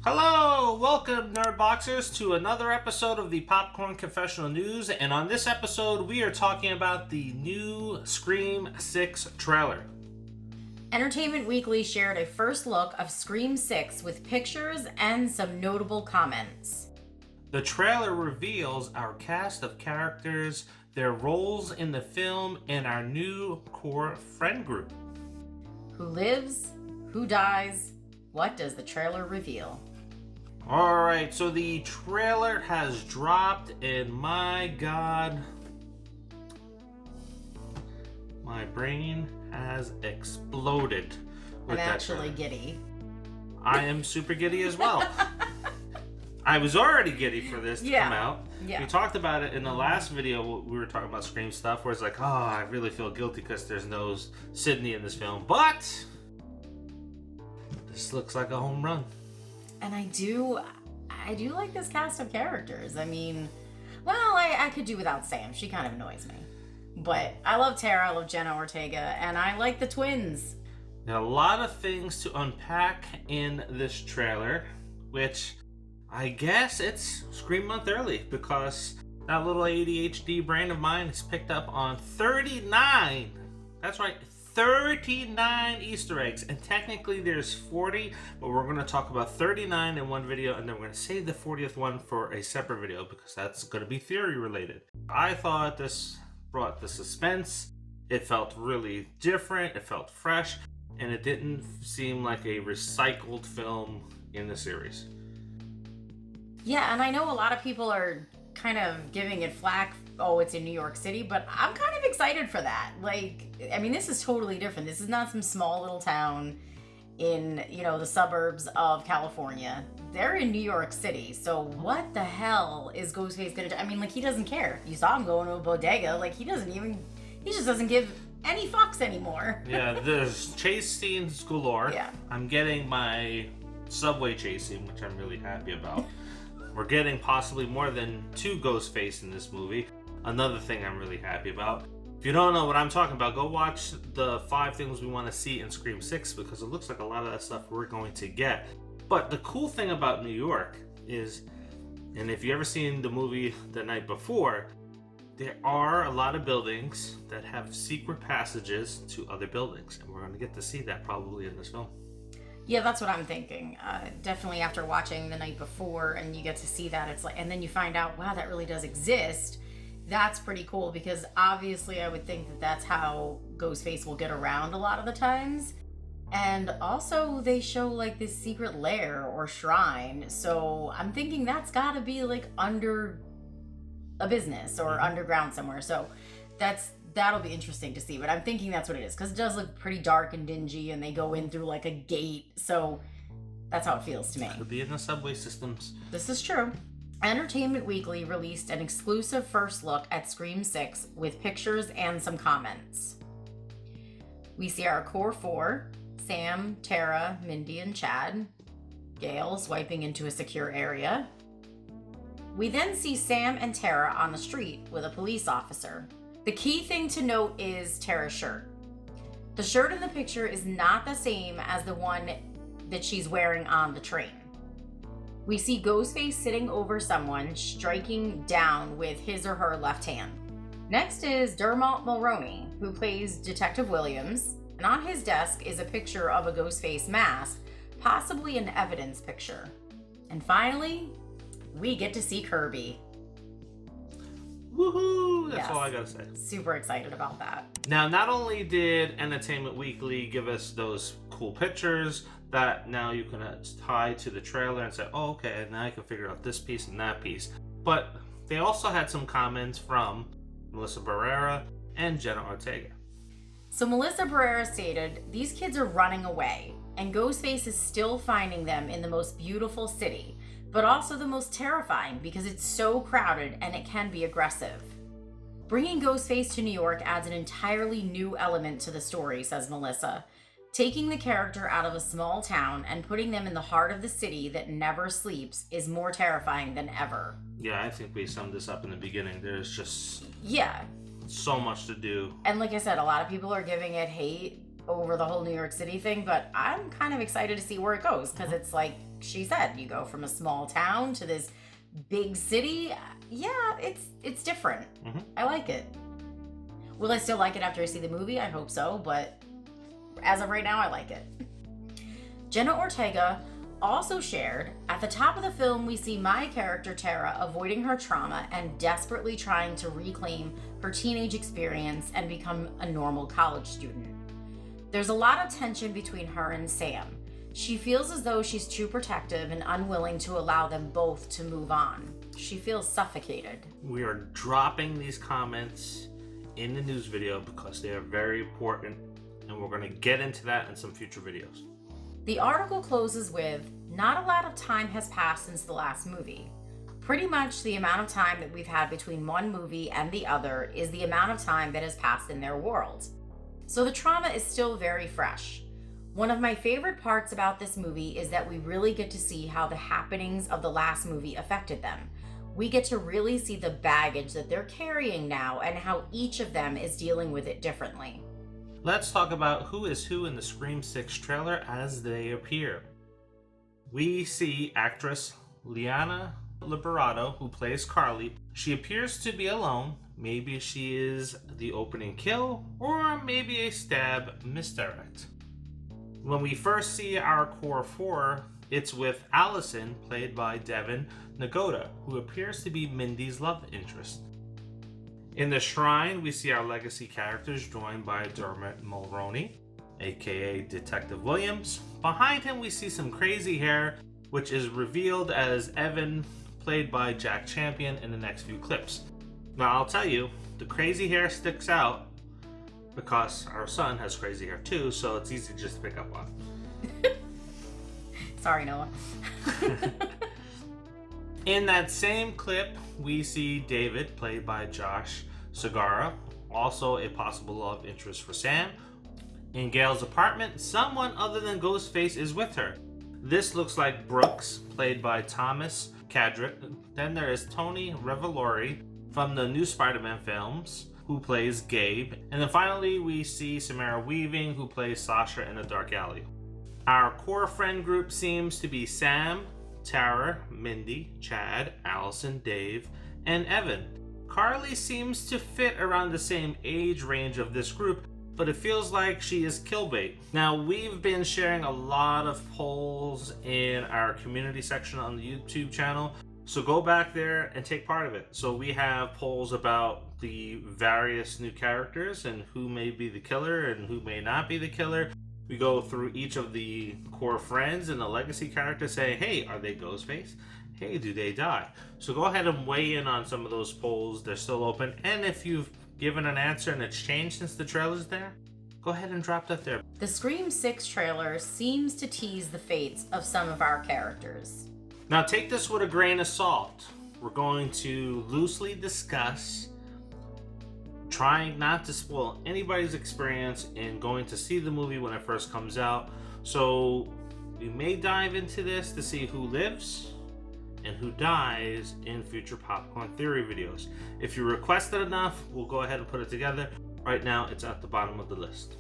Hello! Welcome, Nerdboxers, to another episode of the Popcorn Confessional News. And on this episode, we are talking about the new Scream 6 trailer. Entertainment Weekly shared a first look of Scream 6 with pictures and some notable comments. The trailer reveals our cast of characters, their roles in the film, and our new core friend group. Who lives? Who dies? What does the trailer reveal? Alright, so the trailer has dropped, and my god, my brain has exploded with I'm that actually trailer. giddy. I am super giddy as well. I was already giddy for this to come out. Yeah. We talked about it in the last video. We were talking about Scream stuff where it's like, oh, I really feel guilty because there's no Sydney in this film. But this looks like a home run. And I do like this cast of characters. I mean, well, I could do without Sam. She kind of annoys me. But I love Tara, I love Jenna Ortega, and I like the twins. Now, a lot of things to unpack in this trailer, which I guess it's Scream Month early because that little ADHD brain of mine is picked up on 39. That's right, 39 Easter eggs, and technically there's 40, but we're going to talk about 39 in one video, and then we're going to save the 40th one for a separate video because that's going to be theory related. I thought this brought the suspense. It felt really different, it felt fresh, and it didn't seem like a recycled film in the series. Yeah, and I know a lot of people are kind of giving it flack. Oh, it's in New York City, but I'm kind of excited for that. Like, I mean, this is totally different. This is not some small little town in, the suburbs of California. They're in New York City. So what the hell is Ghostface gonna do? I mean, like, he doesn't care. You saw him going to a bodega. Like, he just doesn't give any fucks anymore. Yeah, there's chase scenes galore. Yeah. I'm getting my subway chase scene, which I'm really happy about. We're getting possibly more than 2 Ghostface in this movie. Another thing I'm really happy about. If you don't know what I'm talking about, go watch the 5 things we want to see in Scream 6 because it looks like a lot of that stuff we're going to get. But the cool thing about New York is, and if you ever seen the movie The Night Before, there are a lot of buildings that have secret passages to other buildings, and we're going to get to see that probably in this film. Yeah, that's what I'm thinking. Definitely after watching The Night Before and you get to see that, it's like, and then you find out, wow, that really does exist. That's pretty cool because obviously I would think that that's how Ghostface will get around a lot of the times. And also they show like this secret lair or shrine. So I'm thinking that's gotta be like under a business or underground somewhere. So that'll be interesting to see, but I'm thinking that's what it is because it does look pretty dark and dingy and they go in through like a gate. So that's how it feels to me. Could be in the subway systems. This is true. Entertainment Weekly released an exclusive first look at Scream 6 with pictures and some comments. We see our core 4, Sam, Tara, Mindy, and Chad. Gail swiping into a secure area. We then see Sam and Tara on the street with a police officer. The key thing to note is Tara's shirt. The shirt in the picture is not the same as the one that she's wearing on the train. We see Ghostface sitting over someone, striking down with his or her left hand. Next is Dermot Mulroney, who plays Detective Williams, and on his desk is a picture of a Ghostface mask, possibly an evidence picture. And finally, we get to see Kirby. Woohoo! That's Yes. all I gotta say. Super excited about that. Now, not only did Entertainment Weekly give us those cool pictures that now you can tie to the trailer and say, oh, okay, now I can figure out this piece and that piece. But they also had some comments from Melissa Barrera and Jenna Ortega. So Melissa Barrera stated, these kids are running away, and Ghostface is still finding them in the most beautiful city, but also the most terrifying because it's so crowded and it can be aggressive. Bringing Ghostface to New York adds an entirely new element to the story, says Melissa. Taking the character out of a small town and putting them in the heart of the city that never sleeps is more terrifying than ever. Yeah, I think we summed this up in the beginning. There's just Yeah. so much to do. And like I said, a lot of people are giving it hate over the whole New York City thing, but I'm kind of excited to see where it goes, because it's like she said, you go from a small town to this big city. Yeah, it's different. I like it. Will I still like it after I see the movie? I hope so, but as of right now, I like it. Jenna Ortega also shared, at the top of the film, we see my character Tara avoiding her trauma and desperately trying to reclaim her teenage experience and become a normal college student. There's a lot of tension between her and Sam. She feels as though she's too protective and unwilling to allow them both to move on. She feels suffocated. We are dropping these comments in the news video because they are very important, and we're going to get into that in some future videos. The article closes with, not a lot of time has passed since the last movie. Pretty much the amount of time that we've had between one movie and the other is the amount of time that has passed in their world. So the trauma is still very fresh. One of my favorite parts about this movie is that we really get to see how the happenings of the last movie affected them. We get to really see the baggage that they're carrying now and how each of them is dealing with it differently. Let's talk about who is who in the Scream 6 trailer as they appear. We see actress Liana Liberato, who plays Carly. She appears to be alone. Maybe she is the opening kill, or maybe a stab misdirect. When we first see our core four, it's with Allison, played by Devin Nagoda, who appears to be Mindy's love interest. In the shrine, we see our legacy characters joined by Dermot Mulroney, aka Detective Williams. Behind him, we see some crazy hair, which is revealed as Evan, played by Jack Champion, in the next few clips. Now, I'll tell you, the crazy hair sticks out because our son has crazy hair too, so it's easy just to pick up on. Sorry, Noah. In that same clip, we see David, played by Josh Segarra, also a possible love interest for Sam. In Gail's apartment, someone other than Ghostface is with her. This looks like Brooks, played by Thomas Cadrick. Then there is Tony Revolori from the new Spider-Man films, who plays Gabe. And then finally, we see Samara Weaving, who plays Sasha in A Dark Alley. Our core friend group seems to be Sam, Tara, Mindy, Chad, Allison, Dave, and Evan. Carly seems to fit around the same age range of this group, but it feels like she is killbait. Now, we've been sharing a lot of polls in our community section on the YouTube channel, so go back there and take part of it. So we have polls about the various new characters and who may be the killer and who may not be the killer. We go through each of the core friends and the legacy characters, say, hey, are they Ghostface? Hey, do they die? So go ahead and weigh in on some of those polls. They're still open. And if you've given an answer and it's changed since the trailer's there, go ahead and drop that there. The Scream 6 trailer seems to tease the fates of some of our characters. Now take this with a grain of salt. We're going to loosely discuss trying not to spoil anybody's experience in going to see the movie when it first comes out. So we may dive into this to see who lives and who dies in future Popcorn Theory videos. If you requested enough, we'll go ahead and put it together. Right now, it's at the bottom of the list.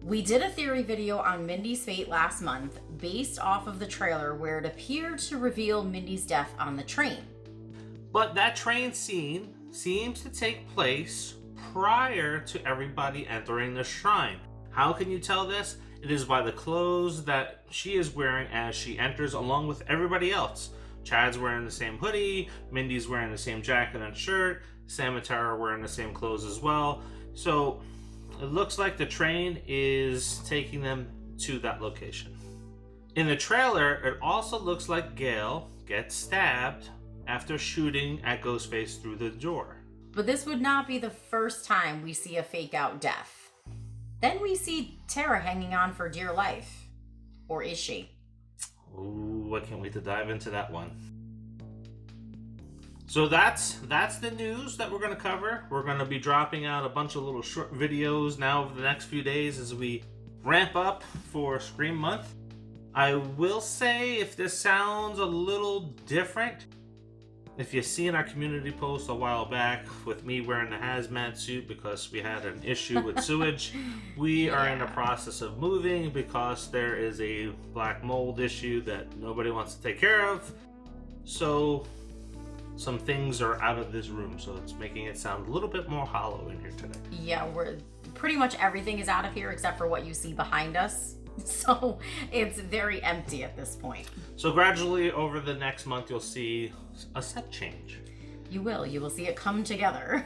We did a theory video on Mindy's fate last month based off of the trailer where it appeared to reveal Mindy's death on the train. But that train scene seems to take place prior to everybody entering the shrine. How can you tell this? It is by the clothes that she is wearing as she enters along with everybody else. Chad's wearing the same hoodie, Mindy's wearing the same jacket and shirt, Sam and Tara are wearing the same clothes as well. So it looks like the train is taking them to that location. In the trailer, it also looks like Gail gets stabbed after shooting at Ghostface through the door. But this would not be the first time we see a fake out death. Then we see Tara hanging on for dear life. Or is she? Ooh, I can't wait to dive into that one. So that's the news that we're going to cover. We're going to be dropping out a bunch of little short videos now over the next few days as we ramp up for Scream Month. I will say, if this sounds a little different, If you see in our community post a while back with me wearing the hazmat suit because we had an issue with sewage, we are in the process of moving because there is a black mold issue that nobody wants to take care of. So some things are out of this room, so it's making it sound a little bit more hollow in here today. Yeah, we're pretty much everything is out of here except for what you see behind us. So it's very empty at this point. So gradually over the next month, you'll see a set change. You will see it come together.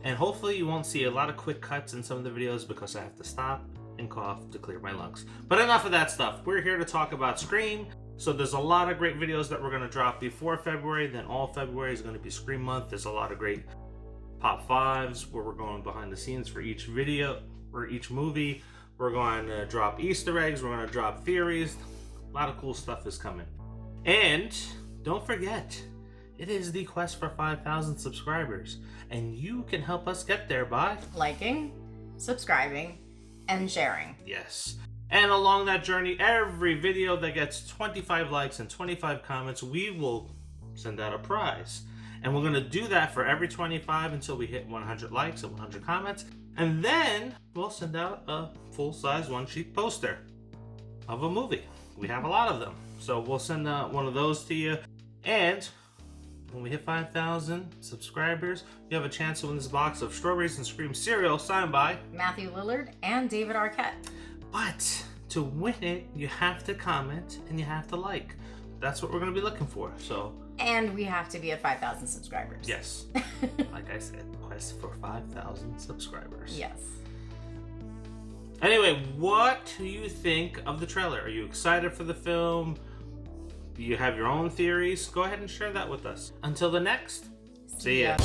And hopefully you won't see a lot of quick cuts in some of the videos because I have to stop and cough to clear my lungs. But enough of that stuff. We're here to talk about Scream. So there's a lot of great videos that we're going to drop before February. Then all February is going to be Scream month. There's a lot of great top fives where we're going behind the scenes for each video or each movie. We're going to drop Easter eggs. We're going to drop theories. A lot of cool stuff is coming. And don't forget, it is the quest for 5,000 subscribers. And you can help us get there by liking, subscribing, and sharing. Yes. And along that journey, every video that gets 25 likes and 25 comments, we will send out a prize. And we're going to do that for every 25 until we hit 100 likes and 100 comments. And then we'll send out a full-size one-sheet poster of a movie. We have a lot of them. So we'll send out one of those to you. And when we hit 5,000 subscribers, you have a chance to win this box of Strawberries and Scream cereal signed by Matthew Lillard and David Arquette. But to win it, you have to comment and you have to like. That's what we're going to be looking for. And we have to be at 5,000 subscribers. Yes. Like I said, quest for 5,000 subscribers. Yes. Anyway, what do you think of the trailer? Are you excited for the film? Do you have your own theories? Go ahead and share that with us. Until the next, see ya.